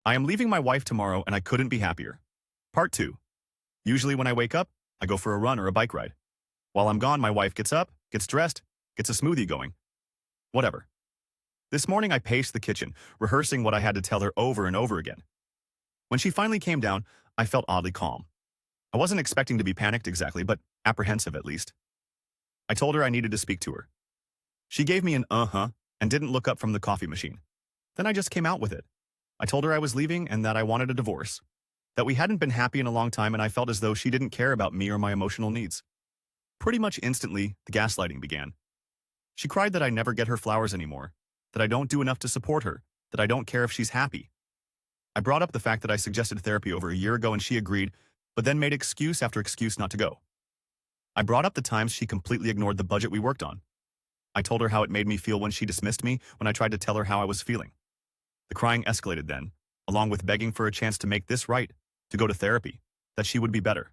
I am leaving my wife tomorrow and I couldn't be happier. Part 2. Usually when I wake up, I go for a run or a bike ride. While I'm gone, my wife gets up, gets dressed, gets a smoothie going. Whatever. This morning I paced the kitchen, rehearsing what I had to tell her over and over again. When she finally came down, I felt oddly calm. I wasn't expecting to be panicked exactly, but apprehensive at least. I told her I needed to speak to her. She gave me an uh-huh and didn't look up from the coffee machine. Then I just came out with it. I told her I was leaving and that I wanted a divorce, that we hadn't been happy in a long time, and I felt as though she didn't care about me or my emotional needs. Pretty much instantly, the gaslighting began. She cried that I never get her flowers anymore, that I don't do enough to support her, that I don't care if she's happy. I brought up the fact that I suggested therapy over a year ago and she agreed, but then made excuse after excuse not to go. I brought up the times she completely ignored the budget we worked on. I told her how it made me feel when she dismissed me when I tried to tell her how I was feeling. The crying escalated then, along with begging for a chance to make this right, to go to therapy, that she would be better.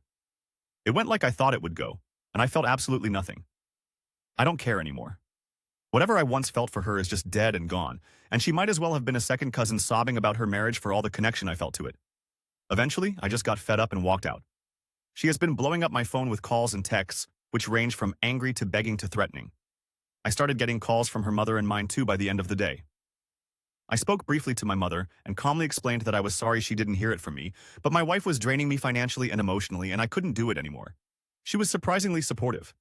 It went like I thought it would go, and I felt absolutely nothing. I don't care anymore. Whatever I once felt for her is just dead and gone, and she might as well have been a second cousin sobbing about her marriage for all the connection I felt to it. Eventually, I just got fed up and walked out. She has been blowing up my phone with calls and texts, which range from angry to begging to threatening. I started getting calls from her mother and mine too by the end of the day. I spoke briefly to my mother and calmly explained that I was sorry she didn't hear it from me, but my wife was draining me financially and emotionally and I couldn't do it anymore. She was surprisingly supportive.